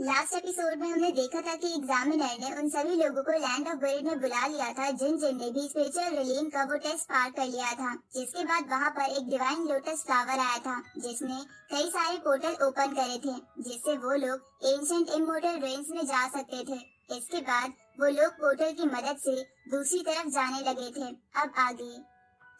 Last episode में हमने देखा था कि एग्जामिनर ने उन सभी लोगों को लैंड ऑफ बर्ड में बुला लिया था जिन जिन ने भी स्पिरिचुअल रिलीन का वो टेस्ट पार कर लिया था। जिसके बाद वहाँ पर एक डिवाइन लोटस फ्लावर आया था जिसने कई सारे पोर्टल ओपन करे थे जिससे वो लोग एंशिएंट इमोर्टल रेंज में जा सकते थे। इसके बाद वो लोग पोर्टल की मदद से दूसरी तरफ जाने लगे थे। अब आगे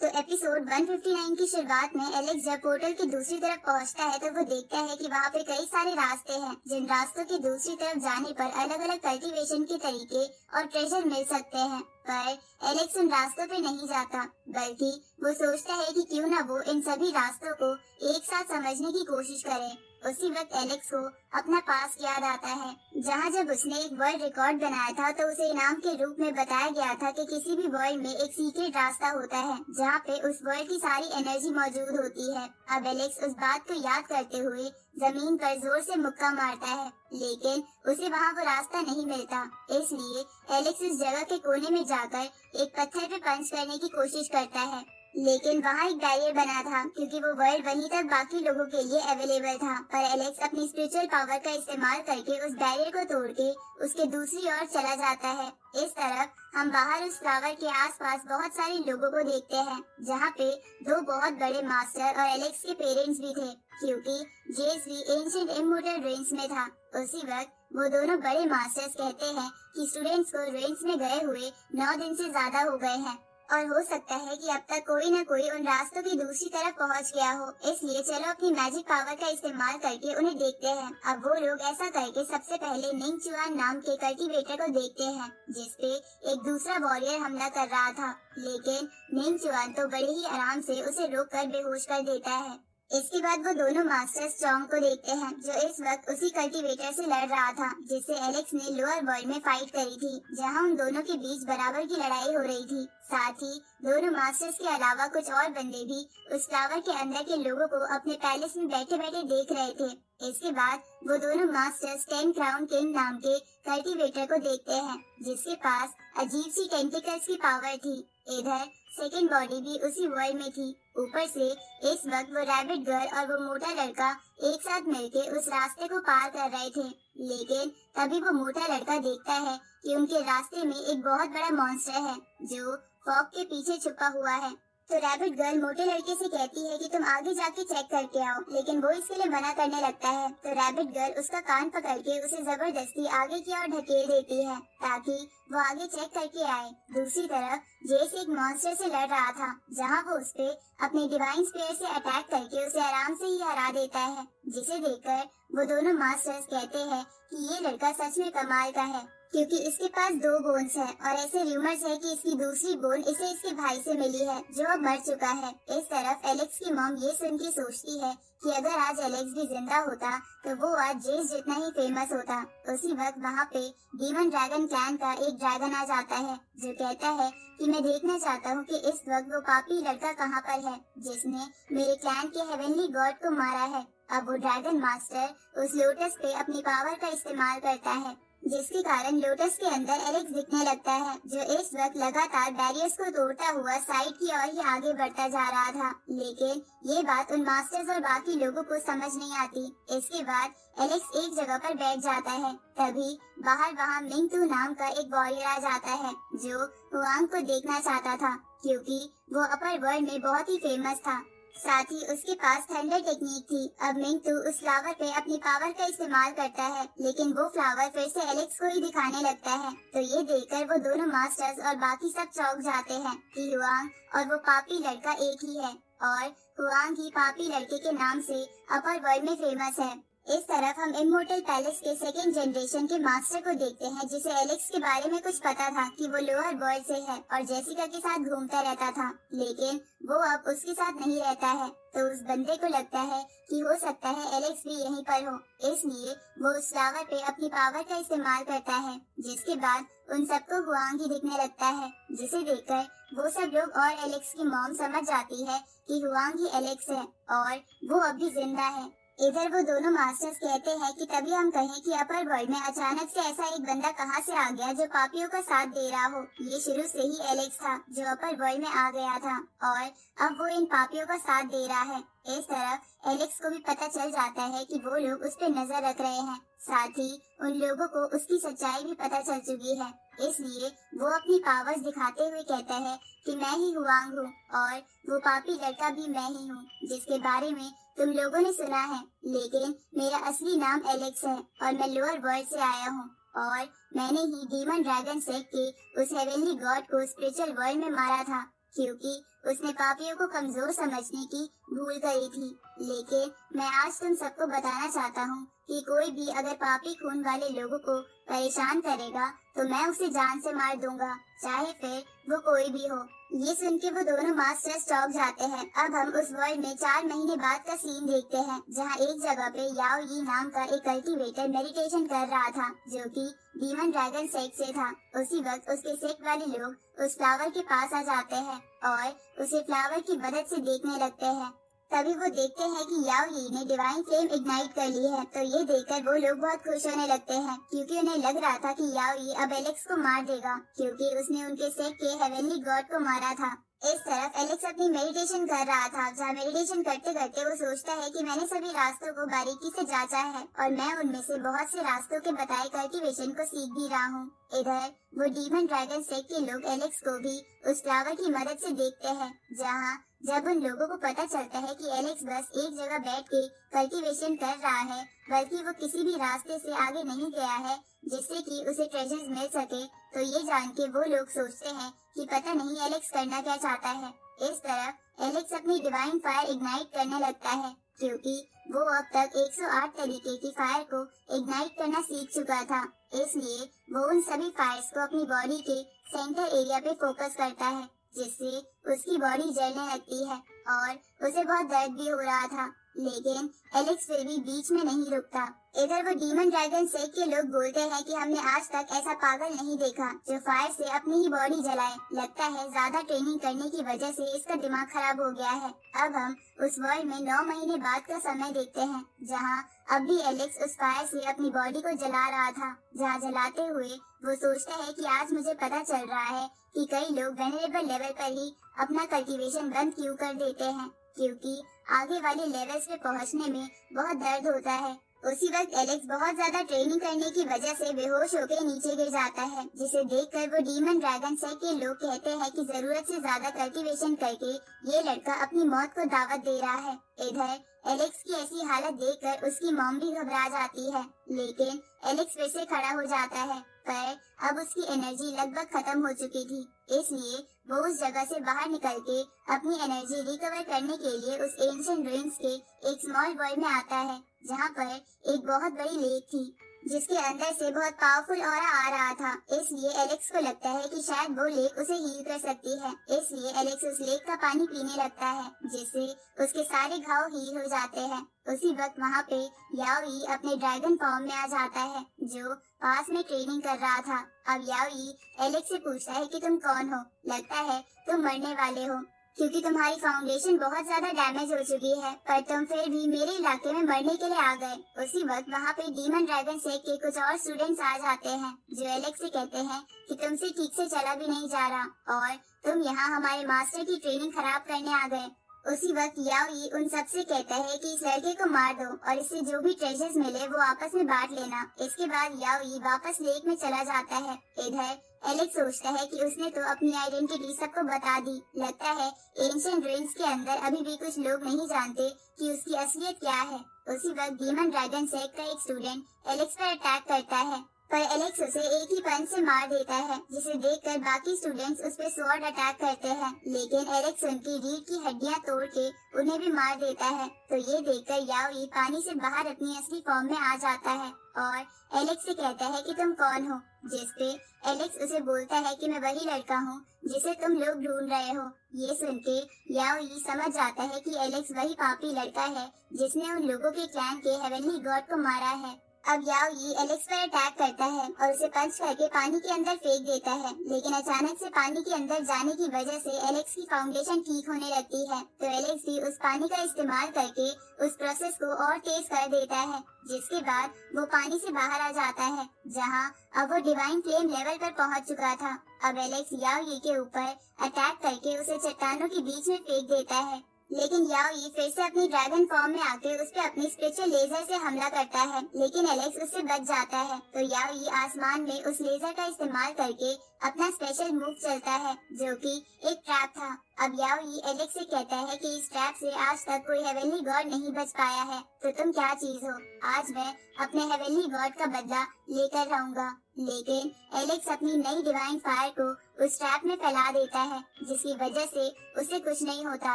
तो एपिसोड 159 की शुरुआत में एलेक्स जब पोर्टल की दूसरी तरफ पहुंचता है तो वो देखता है कि वहाँ पे कई सारे रास्ते हैं जिन रास्तों की दूसरी तरफ जाने पर अलग अलग कल्टीवेशन के तरीके और ट्रेजर मिल सकते हैं। पर एलेक्स उन रास्तों पे नहीं जाता बल्कि वो सोचता है कि क्यों ना वो इन सभी रास्तों को एक साथ समझने की कोशिश करे। उसी वक्त एलेक्स को अपना पास्ट याद आता है जहाँ जब उसने एक वर्ल्ड रिकॉर्ड बनाया था तो उसे इनाम के रूप में बताया गया था कि किसी भी वर्ल्ड में एक सीक्रेट रास्ता होता है जहाँ पे उस वर्ल्ड की सारी एनर्जी मौजूद होती है। अब एलेक्स उस बात को याद करते हुए जमीन पर जोर से मुक्का मारता है लेकिन उसे वहाँ वो रास्ता नहीं मिलता। इसलिए एलेक्स उस जगह के कोने में जाकर एक पत्थर पे पंच करने की कोशिश करता है लेकिन वहाँ एक बैरियर बना था क्योंकि वो वर्ल्ड वहीं तक बाकी लोगों के लिए अवेलेबल था। पर एलेक्स अपनी स्पिरिचुअल पावर का इस्तेमाल करके उस बैरियर को तोड़ के उसके दूसरी ओर चला जाता है। इस तरफ हम बाहर उस फ्लावर के आसपास बहुत सारे लोगों को देखते हैं जहाँ पे दो बहुत बड़े मास्टर और एलेक्स के पेरेंट्स भी थे क्योंकि जेस भी एंशिएंट इमोर्टल रेंज में था। उसी वक्त वो दोनों बड़े मास्टर्स कहते हैं कि स्टूडेंट्स को रेंज में गए हुए 9 दिन से ज्यादा हो गए हैं और हो सकता है कि अब तक कोई न कोई उन रास्तों की दूसरी तरफ पहुंच गया हो। इसलिए चलो अपनी मैजिक पावर का इस्तेमाल करके उन्हें देखते हैं। अब वो लोग ऐसा करके सबसे पहले निंग चुआन नाम के कल्टीवेटर को देखते हैं जिसपे एक दूसरा वॉरियर हमला कर रहा था लेकिन निंग चुआन तो बड़े ही आराम से उसे रोक कर बेहोश कर देता है। इसके बाद वो दोनों मास्टर्स चोंग को देखते हैं जो इस वक्त उसी कल्टीवेटर से लड़ रहा था जिससे एलेक्स ने लोअर वर्ल्ड में फाइट करी थी जहां उन दोनों के बीच बराबर की लड़ाई हो रही थी। साथ ही दोनों मास्टर्स के अलावा कुछ और बंदे भी उस टावर के अंदर के लोगों को अपने पैलेस में बैठे बैठे देख रहे थे। इसके बाद वो दोनों मास्टर्स 10 क्राउन किंग नाम के कल्टीवेटर को देखते हैं जिसके पास अजीब सी टेंटिकल्स की पावर थी। इधर सेकंड बॉडी भी उसी वर्ल्ड में थी। ऊपर से इस वक्त वो रैबिट गर्ल और वो मोटा लड़का एक साथ मिलके उस रास्ते को पार कर रहे थे लेकिन तभी वो मोटा लड़का देखता है कि उनके रास्ते में एक बहुत बड़ा मॉन्स्टर है जो फॉग के पीछे छुपा हुआ है। तो रैबिट गर्ल मोटे लड़के से कहती है कि तुम आगे जाके चेक करके आओ लेकिन वो इसके लिए मना करने लगता है। तो रैबिट गर्ल उसका कान पकड़ के उसे जबरदस्ती आगे की ओर ढकेल देती है ताकि वो आगे चेक करके आए। दूसरी तरफ जेस एक मॉन्स्टर से लड़ रहा था जहां वो उसपे अपने डिवाइन स्पीयर से अटैक करके उसे आराम से ही हरा देता है जिसे देखकर वो दोनों मास्टर्स कहते हैं कि ये लड़का सच में कमाल का है क्योंकि इसके पास 2 बोन्स हैं और ऐसे रूमर्स है कि इसकी दूसरी बोन इसे इसके भाई से मिली है जो अब मर चुका है। इस तरफ एलेक्स की मॉम ये सुन के सोचती है कि अगर आज एलेक्स भी जिंदा होता तो वो आज जेस जितना ही फेमस होता। उसी वक्त वहाँ पे डीमन ड्रैगन क्लैन का एक ड्रैगन आ जाता है जो कहता है कि मैं देखना चाहता हूँ कि इस वक्त वो पापी लड़का कहाँ पर है जिसने मेरे क्लैन के हेवनली गॉड को मारा है। अब वो ड्रैगन मास्टर उस लोटस पे अपनी पावर का इस्तेमाल करता है जिसके कारण लोटस के अंदर एलेक्स दिखने लगता है जो इस वक्त लगातार बैरियर्स को तोड़ता हुआ साइड की ओर ही आगे बढ़ता जा रहा था लेकिन ये बात उन मास्टर्स और बाकी लोगों को समझ नहीं आती। इसके बाद एलेक्स एक जगह पर बैठ जाता है। तभी बाहर वहाँ मिंग तू नाम का एक वॉरियर आ जाता है जो हुआंग को देखना चाहता था क्योंकि वो अपर वर्ल्ड में बहुत ही फेमस था। साथ ही उसके पास थंडर टेक्निक थी। अब मिंग तू उस फ्लावर पे अपनी पावर का इस्तेमाल करता है लेकिन वो फ्लावर फिर से एलेक्स को ही दिखाने लगता है। तो ये देखकर वो दोनों मास्टर्स और बाकी सब चौंक जाते हैं कि हुआंग और वो पापी लड़का एक ही है और हुआंग ही पापी लड़के के नाम से अपर वर्ल्ड में फेमस है। इस तरफ हम इमोर्टल पैलेस के सेकेंड जनरेशन के मास्टर को देखते हैं जिसे एलेक्स के बारे में कुछ पता था कि वो लोअर वर्ल्ड से है और जेसिका के साथ घूमता रहता था लेकिन वो अब उसके साथ नहीं रहता है। तो उस बंदे को लगता है कि हो सकता है एलेक्स भी यहीं पर हो इसलिए वो उस फ्लावर पे अपनी पावर का इस्तेमाल करता है जिसके बाद उन सबको हुआंग ही दिखने लगता है जिसे देखकर वो सब लोग और एलेक्स की मॉम समझ जाती है कि हुआंग ही एलेक्स है और वो अब भी जिंदा है। इधर वो दोनों मास्टर्स कहते हैं कि तभी हम कहें कि अपर वर्ल्ड में अचानक से ऐसा एक बंदा कहाँ से आ गया जो पापियों का साथ दे रहा हो। ये शुरू से ही एलेक्स था जो अपर वर्ल्ड में आ गया था और अब वो इन पापियों का साथ दे रहा है। इस तरफ एलेक्स को भी पता चल जाता है कि वो लोग उस पे नजर रख रहे हैं। साथ ही उन लोगों को उसकी सच्चाई भी पता चल चुकी है। इसलिए वो अपनी पावर्स दिखाते हुए कहता है कि मैं ही हुआंग हूँ और वो पापी लड़का भी मैं ही हूँ जिसके बारे में तुम लोगों ने सुना है। लेकिन मेरा असली नाम एलेक्स है और मैं लोअर वर्ल्ड से आया हूँ और मैंने ही डीमन ड्रैगन सेक के उस हेवनली गॉड को स्पिरिचुअल वर्ल्ड में मारा था क्योंकि उसने पापियों को कमजोर समझने की भूल करी थी। लेकिन मैं आज तुम सबको बताना चाहता हूँ कि कोई भी अगर पापी खून वाले लोगों को परेशान करेगा तो मैं उसे जान से मार दूंगा, चाहे फिर वो कोई भी हो। ये सुन के वो दोनों मास्टर्स चौंक जाते हैं। अब हम उस वर्ल्ड में 4 महीने बाद का सीन देखते हैं जहाँ एक जगह पे याओ यी नाम का एक कल्टीवेटर मेडिटेशन कर रहा था जो कि डीमन ड्रैगन सेक से था। उसी वक्त उसके सेक वाले लोग उस फ्लावर के पास आ जाते हैं और उसे फ्लावर की मदद से देखने लगते हैं। तभी वो देखते हैं कि याओ यी ने डिवाइन फ्लेम इग्नाइट कर ली है। तो ये देखकर वो लोग बहुत खुश होने लगते हैं क्योंकि उन्हें लग रहा था कि याओ यी अब एलेक्स को मार देगा क्योंकि उसने उनके सेक के हेवनली गॉड को मारा था। इस तरफ एलेक्स अपनी मेडिटेशन कर रहा था जहाँ मेडिटेशन करते करते वो सोचता है कि मैंने सभी रास्तों को बारीकी से जांचा है और मैं उनमें से बहुत से रास्तों के बताए कल्टीवेशन को सीख भी रहा हूँ। इधर वो डीमन ड्रैगन सेक के लोग एलेक्स को भी उस फ्लावर की मदद से देखते हैं जहाँ जब उन लोगों को पता चलता है कि एलेक्स बस एक जगह बैठ के कल्टीवेशन कर रहा है बल्कि वो किसी भी रास्ते से आगे नहीं गया है जिससे कि उसे ट्रेजर्स मिल सके, तो ये जान के वो लोग सोचते हैं कि पता नहीं एलेक्स करना क्या चाहता है। इस तरफ एलेक्स अपनी डिवाइन फायर इग्नाइट करने लगता है क्योंकि वो अब तक 108 तरीके की फायर को इग्नाइट करना सीख चुका था। इसलिए वो उन सभी फायर्स को अपनी बॉडी के सेंटर एरिया पे फोकस करता है जिससे उसकी बॉडी जलने लगती है और उसे बहुत दर्द भी हो रहा था। लेकिन एलेक्स फिर भी बीच में नहीं रुकता। इधर वो डीमन ड्रैगन सेक के लोग बोलते हैं कि हमने आज तक ऐसा पागल नहीं देखा जो फायर से अपनी ही बॉडी जलाए। लगता है ज्यादा ट्रेनिंग करने की वजह से इसका दिमाग खराब हो गया है। अब हम उस वर्ल्ड में 9 महीने बाद का समय देखते हैं जहाँ अब भी एलेक्स उस फायर से अपनी बॉडी को जला रहा था। जहाँ जलाते हुए वो सोचता है कि आज मुझे पता चल रहा है कि कई लोग वेनरेबल लेवल पर ही अपना कल्टीवेशन बंद क्यों कर देते हैं क्योंकि आगे वाले लेवल्स पे पहुंचने में बहुत दर्द होता है। उसी वक्त एलेक्स बहुत ज्यादा ट्रेनिंग करने की वजह से बेहोश होकर नीचे गिर जाता है जिसे देखकर वो डीमन ड्रैगन सेक के लोग कहते हैं कि जरूरत से ज्यादा कल्टीवेशन करके ये लड़का अपनी मौत को दावत दे रहा है। इधर एलेक्स की ऐसी हालत देखकर उसकी मॉम भी घबरा जाती है लेकिन एलेक्स फिर से खड़ा हो जाता है पर अब उसकी एनर्जी लगभग खत्म हो चुकी थी। इसलिए वो उस जगह से बाहर निकल के अपनी एनर्जी रिकवर करने के लिए उस एंशिएंट रुइंस के एक स्मॉल वर्ल्ड में आता है जहाँ पर एक बहुत बड़ी लेक थी जिसके अंदर से बहुत पावरफुल ऑरा आ रहा था। इसलिए एलेक्स को लगता है कि शायद वो लेक उसे हील कर सकती है। इसलिए एलेक्स उस लेक का पानी पीने लगता है जिससे उसके सारे घाव हील हो जाते हैं। उसी वक्त वहाँ पे याओ यी अपने ड्रैगन फॉर्म में आ जाता है जो पास में ट्रेनिंग कर रहा था। अब याओ यी एलेक्स से पूछता है कि तुम कौन हो? लगता है तुम मरने वाले हो क्योंकि तुम्हारी फाउंडेशन बहुत ज्यादा डैमेज हो चुकी है पर तुम फिर भी मेरे इलाके में मरने के लिए आ गए। उसी वक्त वहाँ पे डीमन ड्रैगन सेक के कुछ और स्टूडेंट्स आ जाते हैं जो एलेक्स से कहते हैं कि तुमसे ठीक से चला भी नहीं जा रहा और तुम यहाँ हमारे मास्टर की ट्रेनिंग खराब करने आ गए। उसी वक्त याओ यी उन सबसे कहता है कि इस लड़के को मार दो और इससे जो भी ट्रेजर्स मिले वो आपस में बांट लेना। इसके बाद याओ यी वापस लेक में चला जाता है। इधर एलेक्स सोचता है कि उसने तो अपनी आइडेंटिटी सबको बता दी। लगता है एंशिएंट रुइंस के अंदर अभी भी कुछ लोग नहीं जानते कि उसकी असलियत क्या है। उसी वक्त डीमन ड्रैगन सेक का एक स्टूडेंट एलेक्स पर अटैक करता है पर एलेक्स उसे एक ही पंच से मार देता है जिसे देखकर बाकी स्टूडेंट्स उस पर स्वॉर्ड अटैक करते हैं लेकिन एलेक्स उनकी रीढ़ की हड्डियां तोड़ के उन्हें भी मार देता है। तो ये देखकर याओ यी पानी से बाहर अपनी असली फॉर्म में आ जाता है और एलेक्स से कहता है कि तुम कौन हो, जिसपे एलेक्स उसे बोलता है कि मैं वही लड़का हूँ जिसे तुम लोग ढूंढ रहे हो। ये सुन के याओ यी समझ जाता है कि एलेक्स वही पापी लड़का है जिसने उन लोगों के क्लैन के हेवनली गॉड को मारा है। अब याओ यी एलेक्स पर अटैक करता है और उसे पंच करके पानी के अंदर फेंक देता है लेकिन अचानक से पानी के अंदर जाने की वजह से एलेक्स की फाउंडेशन ठीक होने लगती है। तो एलेक्स भी उस पानी का इस्तेमाल करके उस प्रोसेस को और तेज कर देता है जिसके बाद वो पानी से बाहर आ जाता है जहाँ अब वो डिवाइन फ्लेम लेवल पर पहुँच चुका था। अब एलेक्स याओ यी के ऊपर अटैक करके उसे चट्टानों के बीच में फेंक देता है लेकिन याओई फिर से अपनी ड्रैगन फॉर्म में आके उस पे अपनी स्पेशल लेजर से हमला करता है, लेकिन एलेक्स उससे बच जाता है। तो याओई आसमान में उस लेजर का इस्तेमाल करके अपना स्पेशल मूव चलता है, जो कि एक ट्रैप था। अब याओई एलेक्स से कहता है कि इस ट्रैप से आज तक कोई हेवनली गॉड नहीं बच पाया है, तो तुम क्या चीज हो। आज मैं अपने हेवनली गॉड का बदला लेकर रहूंगा। लेकिन एलेक्स अपनी नई डिवाइन फायर को उस ट्रैप में फैला देता है, जिसकी वजह से उसे कुछ नहीं होता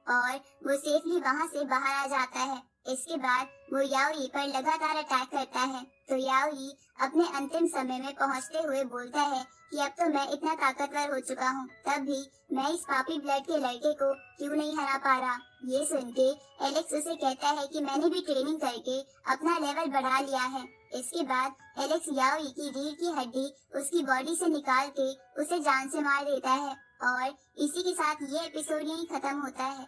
और वो सेफली वहाँ से बाहर आ जाता है। इसके बाद वो याओई पर लगातार अटैक करता है। तो याओई अपने अंतिम समय में पहुँचते हुए बोलता है कि अब तो मैं इतना ताकतवर हो चुका हूँ, तब भी मैं इस पापी ब्लड के लड़के को क्यों नहीं हरा पा रहा। ये सुन के एलेक्स उसे कहता है कि मैंने भी ट्रेनिंग करके अपना लेवल बढ़ा लिया है। इसके बाद एलेक्स याओई की रीढ़ की हड्डी उसकी बॉडी से निकाल के उसे जान से मार देता है और इसी के साथ ये एपिसोड यहीं खत्म होता है।